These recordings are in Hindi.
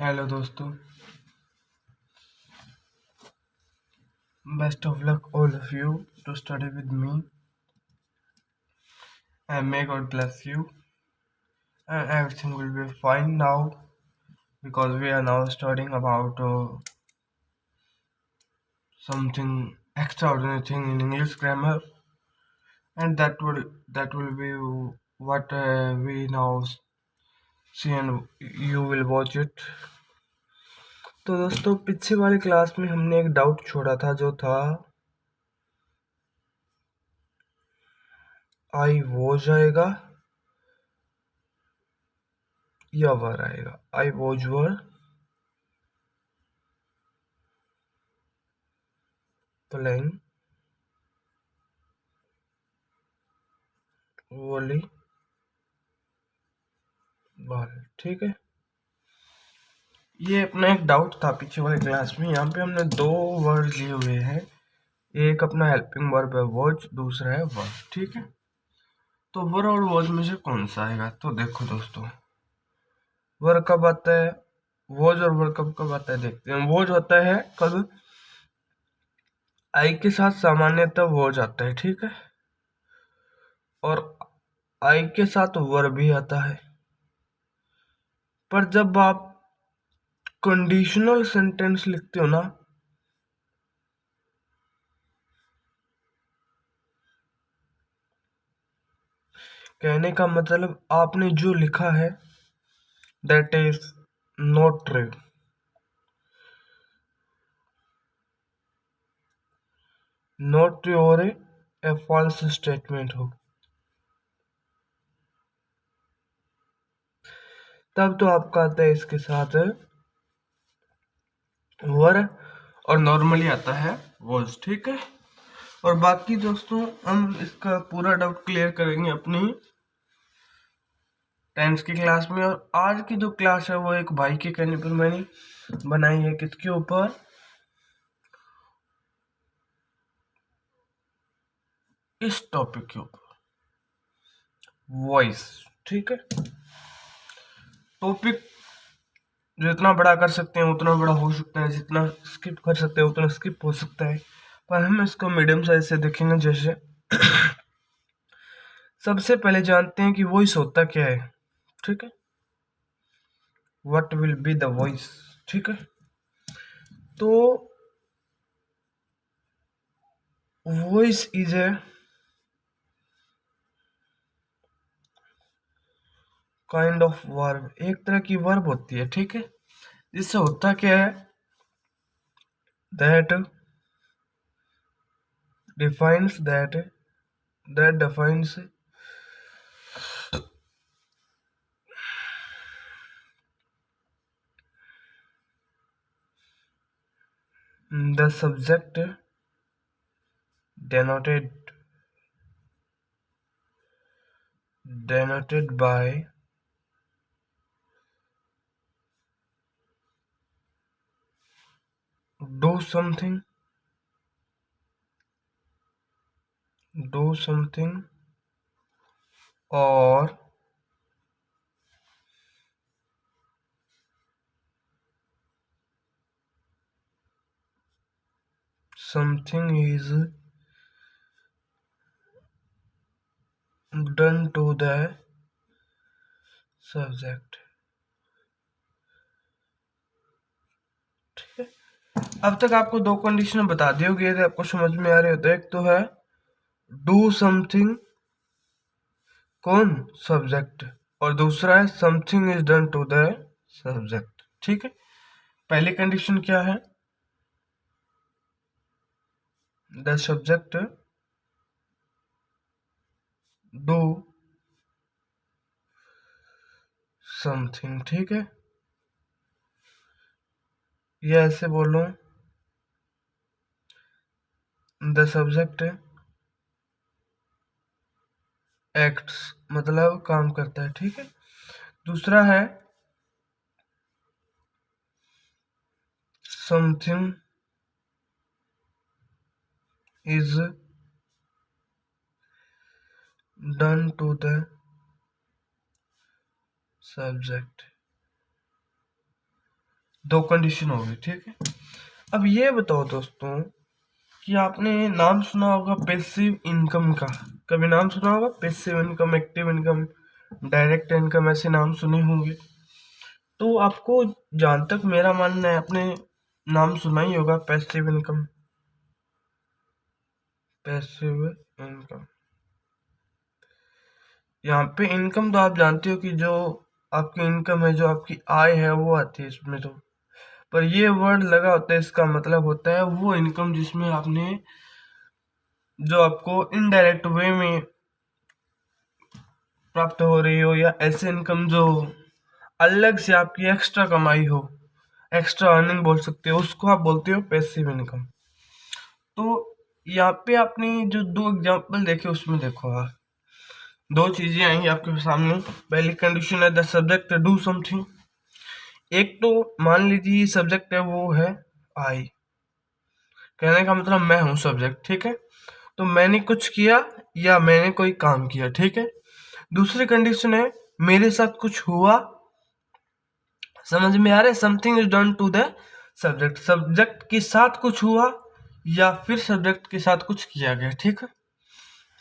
हेलो दोस्तों, best of luck all of you to study with me and may God bless you and everything will be fine now because we are now studying about something extraordinary thing in English grammar and that will be what we now see and you will watch it. तो दोस्तों पिछले वाली क्लास में हमने एक डाउट छोड़ा था जो था आई वॉज आएगा या वर आएगा। I was were playing volleyball. ठीक है, ये अपना एक डाउट था पीछे वाले क्लास में। यहाँ पे हमने दो वर्ड लिए हुए हैं, एक अपना हेल्पिंग वर्ब है वॉज, दूसरा है वर। ठीक है, तो वर और वॉज में से कौन सा आएगा? तो देखो दोस्तों, वर कब आता है, वॉज और वर कब कब आता है देखते हैं। वॉज होता है कब आई के साथ सामान्यतः वॉज आता है, ठीक है, और आई के साथ वर भी आता है। पर जब आप कंडीशनल सेंटेंस लिखते हो ना, कहने का मतलब आपने जो लिखा है that is not true, not true और ए फॉल्स स्टेटमेंट हो, तब तो आपका आता है इसके साथ वर और नॉर्मली आता है वॉज। ठीक है, और बाकी दोस्तों हम इसका पूरा डाउट क्लियर करेंगे अपनी टेंस की क्लास में। और आज की जो क्लास है वो एक भाई के कहने पर मैंने बनाई है, किसके ऊपर, इस टॉपिक के ऊपर, वॉइस। ठीक है, टॉपिक जितना बड़ा कर सकते हैं उतना बड़ा हो सकता है, जितना स्किप कर सकते हैं उतना स्किप हो सकता है, पर हम इसको मीडियम साइज से देखेंगे। जैसे सबसे पहले जानते हैं कि वॉइस होता क्या है। ठीक है, what will be the voice. ठीक है, तो voice is a kind of verb, एक तरह की वर्ब होती है। ठीक है, जिससे होता क्या है, that defines that defines the subject denoted by do something or something is done to the subject। ठीक है, अब तक आपको दो कंडीशन बता दी होगी, यदि आपको समझ में आ रही हो तो। एक तो है डू समथिंग, कौन, सब्जेक्ट, और दूसरा है something is done to the subject. ठीक है, पहली कंडीशन क्या है, द सब्जेक्ट डू समथिंग। ठीक है, ये ऐसे बोलो, द सब्जेक्ट एक्ट्स, मतलब काम करता है। ठीक है, दूसरा है something is done to the subject. दो कंडीशन हो गई, ठीक है। अब ये बताओ दोस्तों कि आपने नाम सुना होगा पैसिव इनकम का, कभी नाम सुना होगा? Passive income, active income, direct income, ऐसे नाम सुने होंगे। तो आपको जहाँ तक मेरा मानना है, आपने नाम सुना ही होगा पैसिव इनकम। पैसिव इनकम, यहाँ पे इनकम तो आप जानते हो कि जो आपकी इनकम है, जो आपकी आय है, वो आती है इसमें। तो पर ये वर्ड लगा होता है, इसका मतलब होता है वो इनकम जिसमें आपने, जो आपको इनडायरेक्ट वे में प्राप्त हो रही हो, या ऐसे इनकम जो अलग से आपकी एक्स्ट्रा कमाई हो, एक्स्ट्रा अर्निंग बोल सकते हो, उसको आप बोलते हो पैसिव इनकम। तो यहाँ पे आपने जो दो एग्जांपल देखे, उसमें देखो आप, दो चीजें आई आपके सामने। पहली कंडीशन है द सब्जेक्ट डू समथिंग। एक तो मान लीजिए सब्जेक्ट है वो है आई, कहने का मतलब मैं हूं सब्जेक्ट, ठीक है। तो मैंने कुछ किया या मैंने कोई काम किया, ठीक है। दूसरी कंडीशन है मेरे साथ कुछ हुआ, समझ में आ रहा है? Something is done to the subject, subject के साथ कुछ हुआ या फिर सब्जेक्ट के साथ कुछ किया गया, ठीक है।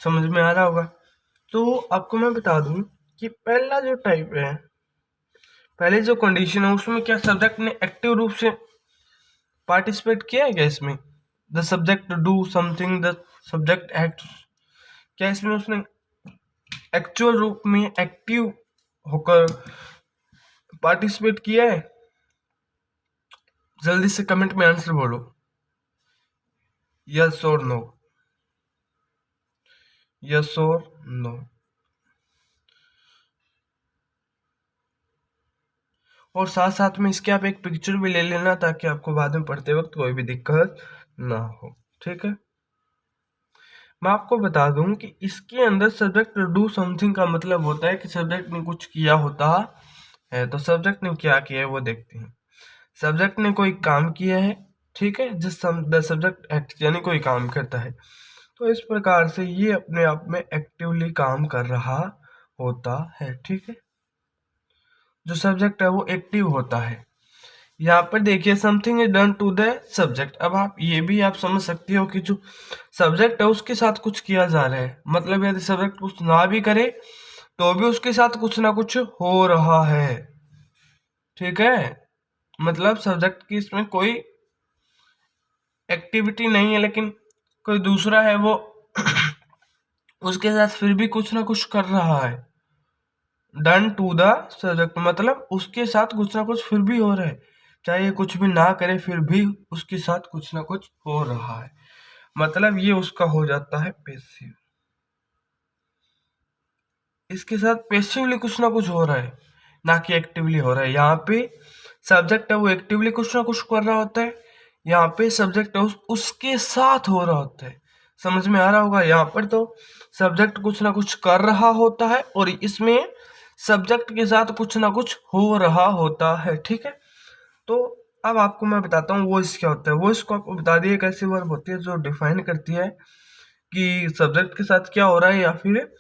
समझ में आ रहा होगा। तो आपको मैं बता दूं कि पहला जो टाइप है, पहले जो कंडीशन है, उसमें क्या सब्जेक्ट ने एक्टिव रूप से पार्टिसिपेट किया है क्या इसमें? The subject do something, the subject act, क्या इसमें उसने एक्चुअल रूप में एक्टिव होकर पार्टिसिपेट किया है? जल्दी से कमेंट में आंसर बोलो, यस और नो, यस और नो। और साथ साथ में इसके आप एक पिक्चर भी ले लेना, ताकि आपको बाद में पढ़ते वक्त कोई भी दिक्कत ना हो, ठीक है। मैं आपको बता दूं कि इसके अंदर सब्जेक्ट डू समथिंग का मतलब होता है कि सब्जेक्ट ने कुछ किया होता है। तो सब्जेक्ट ने क्या किया है वो देखते हैं। सब्जेक्ट ने कोई काम किया है, ठीक है, जिस द सब्जेक्ट एक्ट, यानी कोई काम करता है। तो इस प्रकार से ये अपने आप में एक्टिवली काम कर रहा होता है, ठीक है। जो सब्जेक्ट है वो एक्टिव होता है। यहाँ पर देखिए something is done to the subject. अब आप ये भी आप समझ सकते हो कि जो सब्जेक्ट है उसके साथ कुछ किया जा रहा है, मतलब यदि सब्जेक्ट कुछ ना भी करे तो भी उसके साथ कुछ ना कुछ हो रहा है, ठीक है। मतलब सब्जेक्ट की इसमें कोई एक्टिविटी नहीं है, लेकिन कोई दूसरा है वो उसके साथ फिर भी कुछ ना कुछ कर रहा है। डन टू द सब्जेक्ट मतलब उसके साथ कुछ ना कुछ फिर भी हो रहा है, चाहे कुछ भी ना करे फिर भी उसके साथ कुछ ना कुछ हो रहा है, मतलब ये उसका हो जाता है पैसिव। इसके साथ पैसिवली कुछ ना कुछ हो रहा है, ना कि एक्टिवली हो रहा है। यहाँ पे सब्जेक्ट है वो एक्टिवली कुछ ना कुछ कर रहा होता है, यहाँ पे सब्जेक्ट है उसके साथ हो रहा होता है। समझ में आ रहा होगा। यहाँ पर तो सब्जेक्ट कुछ ना कुछ कर रहा होता है और इसमें सब्जेक्ट के साथ कुछ ना कुछ हो रहा होता है, ठीक है। तो अब आपको मैं बताता हूँ वॉइस क्या होता है। वॉइस को आपको बता दिए एक ऐसी वर्ब होती है जो डिफाइन करती है कि सब्जेक्ट के साथ क्या हो रहा है, या फिर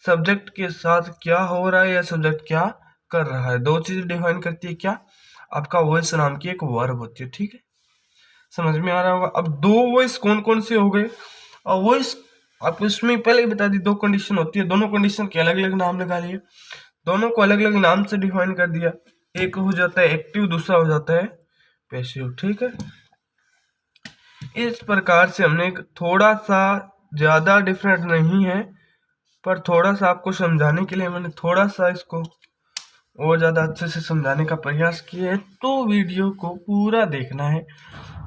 सब्जेक्ट के साथ क्या हो रहा है, या सब्जेक्ट क्या कर रहा है। दो चीजें डिफाइन करती है क्या, आपका वॉइस नाम की एक वर्ब होती है, ठीक है। समझ में आ रहा होगा। अब दो वॉइस कौन कौन से हो गए, और वॉइस आपको इसमें पहले ही बता दी, दो कंडीशन होती है, दोनों कंडीशन के अलग अलग नाम लगा लिए, दोनों को अलग अलग नाम से डिफाइन कर दिया। एक हो जाता है एक्टिव, दूसरा हो जाता है पैसिव, ठीक है। इस प्रकार से हमने एक थोड़ा सा, ज्यादा डिफरेंट नहीं है, पर थोड़ा सा आपको समझाने के लिए मैंने थोड़ा सा इसको और ज़्यादा अच्छे से समझाने का प्रयास किया है। तो वीडियो को पूरा देखना है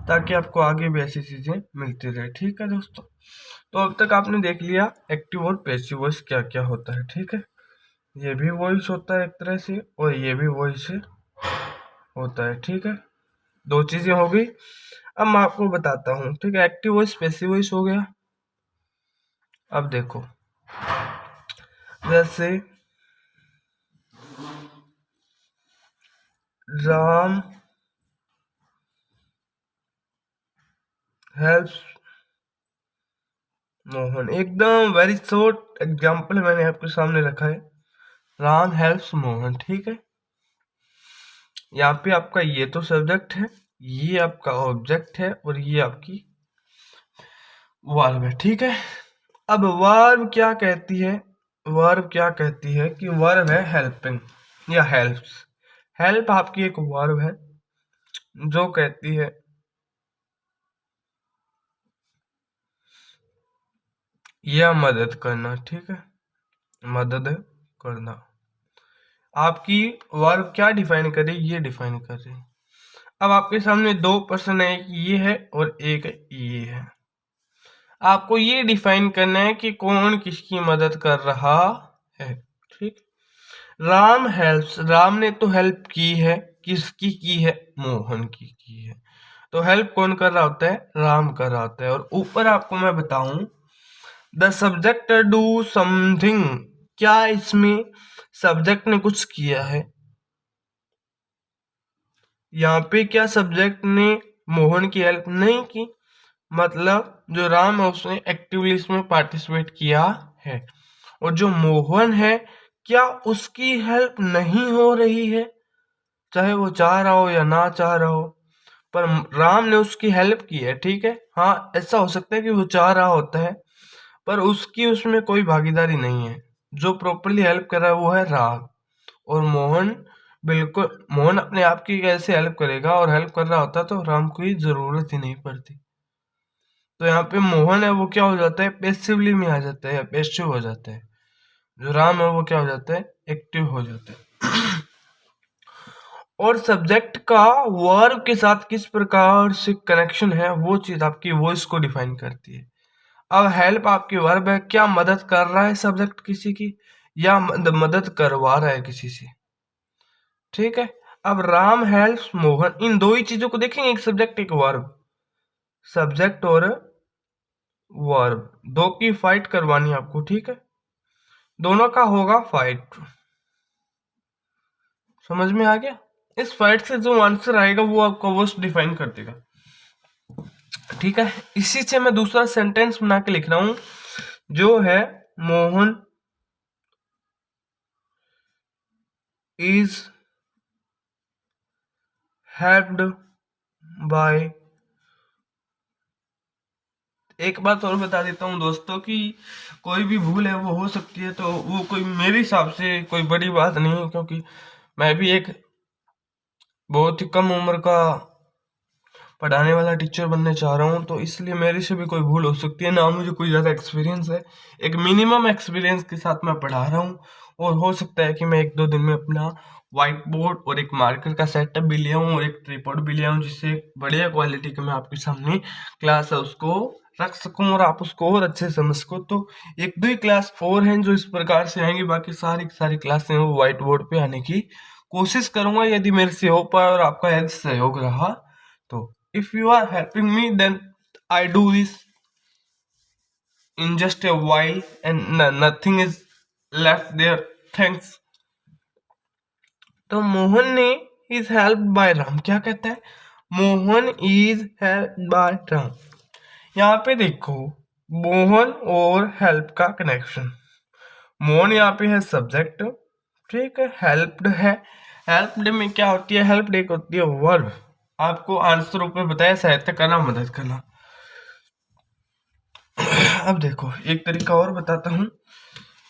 ताकि आपको आगे भी ऐसी चीज़ें मिलती रहे, ठीक है दोस्तों। तो अब तक आपने देख लिया एक्टिव और पैसिव वॉइस क्या क्या होता है, ठीक है। ये भी वॉइस होता है एक तरह से, और ये भी वॉइस होता है, ठीक है। दो चीज़ें हो गई। अब मैं आपको बताता हूँ, ठीक है। एक्टिव वॉइस, पैसिव वॉइस हो गया। अब देखो, जैसे राम हेल्प्स मोहन, एकदम वेरी शॉर्ट एग्जाम्पल मैंने आपके सामने रखा है। राम हेल्प्स मोहन, ठीक है। यहाँ पे आपका ये तो सब्जेक्ट है, ये आपका ऑब्जेक्ट है और ये आपकी वर्ब है। ठीक है, अब वर्ब क्या कहती है, वर्ब क्या कहती है कि वर्ब है हेल्पिंग या हेल्प्स। हेल्प आपकी एक वर्ब है जो कहती है या मदद करना। ठीक है, मदद करना। आपकी वर्ब क्या डिफाइन कर रही है, ये डिफाइन कर रही है। अब आपके सामने दो पर्सन है, एक ये है और एक ये है। आपको ये डिफाइन करना है कि कौन किसकी मदद कर रहा है। ठीक, राम हेल्प्स, राम ने तो हेल्प की है, किसकी की है, मोहन की है। तो हेल्प कौन कर रहा होता है, राम कर रहा होता है। और ऊपर आपको मैं बताऊं, द सब्जेक्ट डू समथिंग, क्या इसमें सब्जेक्ट ने कुछ किया है। यहाँ पे क्या सब्जेक्ट ने मोहन की हेल्प नहीं की, मतलब जो राम है उसने एक्टिवली इसमें पार्टिसिपेट किया है। और जो मोहन है, क्या उसकी हेल्प नहीं हो रही है, चाहे वो चाह रहा हो या ना चाह रहा हो, पर राम ने उसकी हेल्प की है। ठीक है, हाँ ऐसा हो सकता है कि वो चाह रहा होता है पर उसकी उसमें कोई भागीदारी नहीं है। जो प्रॉपरली हेल्प कर रहा है वो है राम। और मोहन, बिल्कुल मोहन अपने आप की कैसे हेल्प करेगा, और हेल्प कर रहा होता तो राम को जरूरत ही नहीं पड़ती। तो यहाँ पे मोहन है वो क्या हो जाता है, पैसिवली में आ जाता है या पैसिव हो जाता है। जो राम है वो क्या हो जाता है, एक्टिव हो जाता है। और सब्जेक्ट का वर्ब के साथ किस प्रकार से कनेक्शन है, वो चीज आपकी वॉइस को डिफाइन करती है। अब हेल्प आपकी वर्ब है, क्या मदद कर रहा है सब्जेक्ट किसी की, या मदद करवा रहा है किसी से। ठीक है, अब राम हेल्प्स मोहन, इन दो ही चीजों को देखेंगे, एक सब्जेक्ट एक वर्ब। सब्जेक्ट और वर्ब दो की फाइट करवानी आपको। ठीक है, दोनों का होगा फाइट। समझ में आ गया। इस फाइट से जो आंसर आएगा वो आपका वर्स्ट डिफाइन कर देगा। ठीक है, इसी से मैं दूसरा सेंटेंस बना के लिख रहा हूं जो है मोहन इज हेल्प्ड बाय। एक बात और बता देता हूँ दोस्तों कि कोई भी भूल है वो हो सकती है, तो वो कोई मेरे हिसाब से कोई बड़ी बात नहीं है, क्योंकि मैं भी एक बहुत ही कम उम्र का पढ़ाने वाला टीचर बनने चाह रहा हूँ, तो इसलिए मेरे से भी कोई भूल हो सकती है। ना मुझे कोई ज़्यादा एक्सपीरियंस है, एक मिनिमम एक्सपीरियंस के साथ मैं पढ़ा रहा हूँ। और हो सकता है कि मैं एक दो दिन में अपना व्हाइट बोर्ड और एक मार्कर का सेटअप भी लिया हूँ और एक ट्रिपॉड भी लिया हूँ, जिससे बढ़िया क्वालिटी के मैं आपके सामने क्लास है उसको रख सकूँ और आप उसको और अच्छे समझ सको। तो एक दो ही क्लास 4 हैं जो इस प्रकार से आएंगी, बाकी सारी सारी क्लासें वो व्हाइट बोर्ड पे आने की कोशिश करूंगा, यदि मेरे से हो पाए और आपका यदि सहयोग रहा तो। If you are helping me, then I do this in just a while and nothing is left there. Thanks. तो मोहन ने is helped by राम, क्या कहता है, Mohan is helped by Ram. यहाँ पे देखो मोहन और हेल्प का कनेक्शन। मोहन यहाँ पे है सब्जेक्ट, ठीक है, हेल्प्ड है। हेल्प्ड में क्या होती है, हेल्प्ड एक होती है वर्ब। आपको आंसर ऊपर बताया, सहायता करना, मदद करना। अब देखो एक तरीका और बताता हूँ,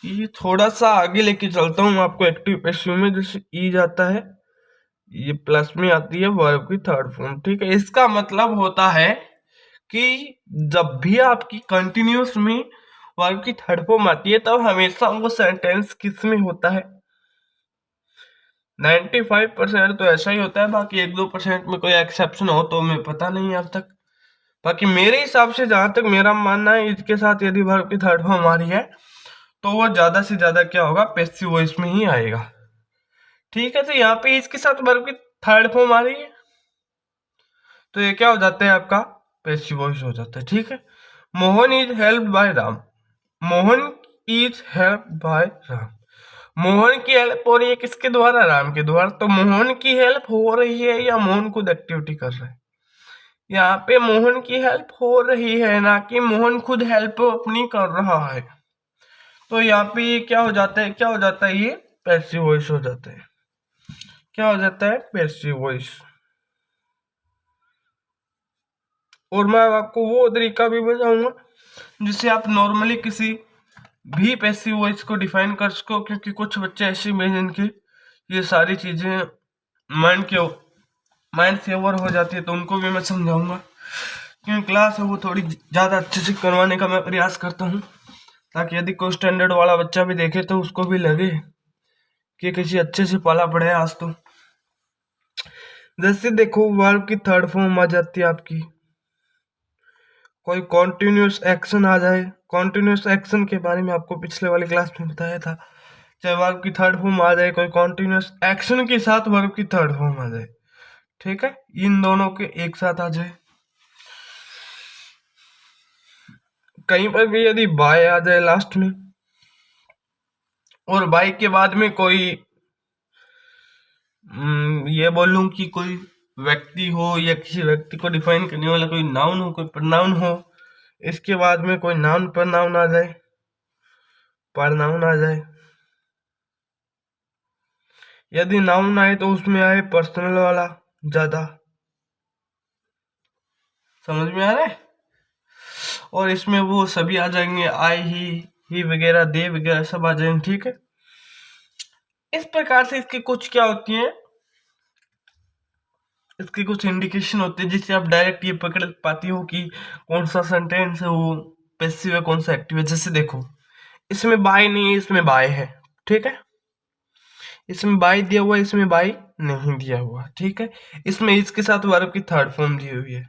ये थोड़ा सा आगे लेके चलता हूँ आपको एक्टिव पैसिव में। जैसे ई जाता है, ये प्लस में आती है वर्ब की थर्ड फॉर्म। ठीक है, इसका मतलब होता है कि जब भी आपकी कंटिन्यूस में वर्ब की थर्ड फॉर्म आती है तब हमेशा वो सेंटेंस किस में होता है, 95% तो ऐसा ही होता है। बाकी 1-2% में कोई एक्सेप्शन हो तो मैं पता नहीं अब तक। बाकी मेरे हिसाब से जहां तक मेरा मानना है, इसके साथ यदि वर्ब की थर्ड फॉर्म आ रही है तो वो ज्यादा से ज्यादा क्या होगा, पैसिव वॉइस में ही आएगा। ठीक है, तो यहाँ पे इसके साथ वर्ब की थर्ड फॉर्म आ रही है तो ये क्या हो जाता है, आपका पैसिव वॉइस हो जाता है। ठीक है, Mohan is help by Ram, Mohan is help by Ram. Mohan की हेल्प हो रही है किसके द्वारा, राम के द्वारा। तो मोहन की हेल्प हो रही है या मोहन खुद एक्टिविटी कर रहा है, यहाँ पे मोहन की हेल्प हो रही है, ना कि मोहन खुद हेल्प अपनी कर रहा है। तो यहाँ पे क्या हो जाता है, क्या हो जाता है, ये पैसिव वॉइस हो जाता है। क्या हो जाता है, पैसिव वॉइस। और मैं आपको वो तरीका भी बताऊंगा जिससे आप नॉर्मली किसी भी पैसिव वॉइस को डिफाइन कर सको, क्योंकि कुछ बच्चे ऐसे में जिनकी ये सारी चीजें माइंड से ओवर हो जाती है, तो उनको भी मैं समझाऊंगा। क्योंकि क्लास है वो थोड़ी ज़्यादा अच्छे से करवाने का मैं प्रयास करता हूँ, ताकि यदि कोई स्टैंडर्ड वाला बच्चा भी देखे तो उसको भी लगे कि किसी अच्छे से पाला पड़े है आज तो। जैसे देखो वर्ब की थर्ड फॉर्म आ जाती है आपकी, कोई कॉन्टिन्यूस एक्शन आ जाए। कॉन्टिन्यूस एक्शन के बारे में आपको पिछले वाली क्लास में बताया था। चाहे वर्ब की थर्ड फॉर्म आ जाए, कोई कॉन्टिन्यूस एक्शन के साथ वर्ब की थर्ड फॉर्म आ जाए, ठीक है, इन दोनों के एक साथ आ जाए। कहीं पर भी यदि बाय आ जाए लास्ट में, और बाय के बाद में कोई ये बोलूं कि कोई व्यक्ति हो या किसी व्यक्ति को डिफाइन करने वाला कोई नाउन हो, कोई प्रनाउन हो, इसके बाद में कोई नाउन प्रनाउन आ जाए, प्रनाउन आ जाए। यदि नाउन आए तो उसमें आए पर्सनल वाला ज्यादा, समझ में आ रहा है। और इसमें वो सभी आ जाएंगे, आई ही वगैरह, दे वगैरह सब आ जाएंगे, ठीक है। इस प्रकार से इसकी कुछ क्या होती है, इसकी कुछ इंडिकेशन होती है जिससे आप डायरेक्ट ये पकड़ पाती हो कि कौन सा सेंटेंस है वो पैसिव है, कौन सा एक्टिव है। जैसे देखो इसमें बाय नहीं है, इसमें बाय है, ठीक है। इसमें बाय दिया हुआ है, इसमें बाय नहीं दिया हुआ, ठीक है। इसमें इसके साथ वर्ब की थर्ड फॉर्म दी हुई है,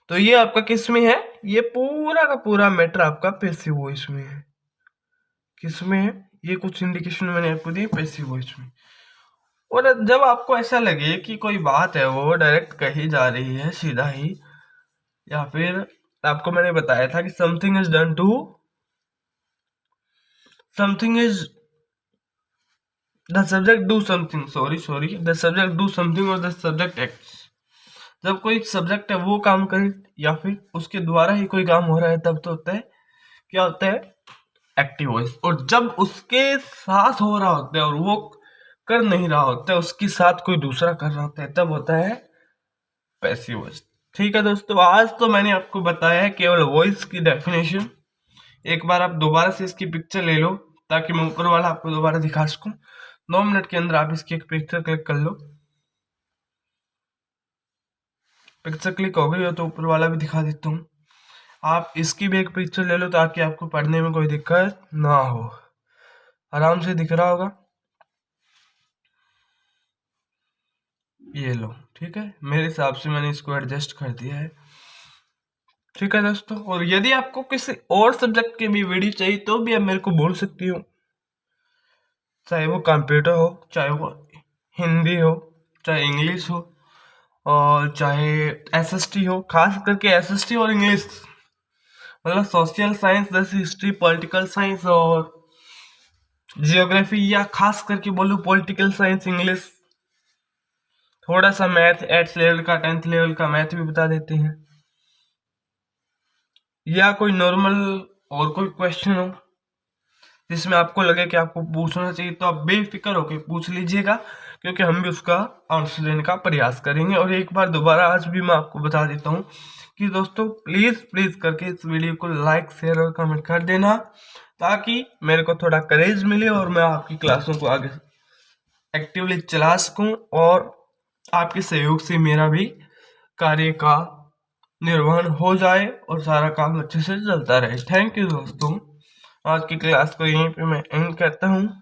तो ये आपका किस में है, ये पूरा का पूरा मैटर आपका पैसिव वॉइस में है। किस में है, ये कुछ इंडिकेशन मैंने आपको दी पैसिव वॉइस में। और जब आपको ऐसा लगे कि कोई बात है वो डायरेक्ट कही जा रही है सीधा ही, या फिर आपको मैंने बताया था कि something is done to, something is the subject do something, sorry the subject do something और द सब्जेक्ट एक्ट्स। जब कोई सब्जेक्ट है वो काम करे या फिर उसके द्वारा ही कोई काम हो रहा है, तब तो होता है, क्या होता है, एक्टिव वॉइस। और जब उसके साथ हो रहा होता है और वो कर नहीं रहा होता है, उसके साथ कोई दूसरा कर रहा होता है, तब होता है पैसिव वॉइस। ठीक है दोस्तों, आज तो मैंने आपको बताया है केवल वॉइस की डेफिनेशन। एक बार आप दोबारा से इसकी पिक्चर ले लो ताकि मैं ऊपर वाला आपको दोबारा दिखा सकूं। 9 मिनट के अंदर आप इसकी एक पिक्चर क्लिक कर लो। पिक्चर क्लिक हो गई हो तो ऊपर वाला भी दिखा देता हूँ। आप इसकी भी एक पिक्चर ले लो ताकि आपको पढ़ने में कोई दिक्कत ना हो। आराम से दिख रहा होगा, ये लो, ठीक है। मेरे हिसाब से मैंने इसको एडजस्ट कर दिया है, ठीक है दोस्तों। और यदि आपको किसी और सब्जेक्ट की भी वीडियो चाहिए तो भी आप मेरे को बोल सकती हो, चाहे वो कंप्यूटर हो, चाहे वो हिंदी हो, चाहे इंग्लिश हो, और चाहे एसएसटी हो। खास करके एसएसटी और इंग्लिश, मतलब सोशल साइंस जैसे हिस्ट्री, पॉलिटिकल साइंस और जियोग्राफी, या खास करके बोलूं पॉलिटिकल साइंस, इंग्लिश, थोड़ा सा मैथ, 8th लेवल का 10th लेवल का मैथ भी बता देते हैं, या कोई नॉर्मल और कोई क्वेश्चन हो जिसमें आपको लगे कि आपको पूछना चाहिए, तो आप बेफिक्र होकर पूछ लीजिएगा, क्योंकि हम भी उसका आंसर देने का प्रयास करेंगे। और एक बार दोबारा आज भी मैं आपको बता देता हूँ कि दोस्तों प्लीज करके इस वीडियो को लाइक, शेयर और कमेंट कर देना, ताकि मेरे को थोड़ा करेज मिले और मैं आपकी क्लासों को आगे एक्टिवली चला सकूं, और आपके सहयोग से मेरा भी कार्य का निर्वहन हो जाए और सारा काम अच्छे से चलता रहे। थैंक यू दोस्तों, आज की क्लास को यहीं पे मैं एंड करता हूँ।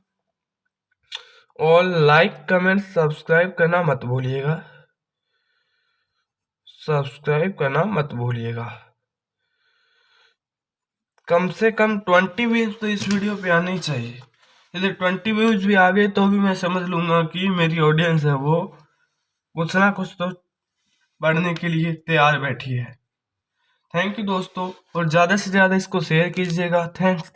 और लाइक, कमेंट, सब्सक्राइब करना मत भूलिएगा, सब्सक्राइब करना मत भूलिएगा। कम से कम 20 व्यूज तो इस वीडियो पे आने ही चाहिए। यदि 20 व्यूज भी आ गए तो भी मैं समझ लूंगा कि मेरी ऑडियंस है वो कुछ ना कुछ तो पढ़ने के लिए तैयार बैठी है। थैंक यू दोस्तों, और ज़्यादा से ज़्यादा इसको शेयर कीजिएगा। थैंक्स।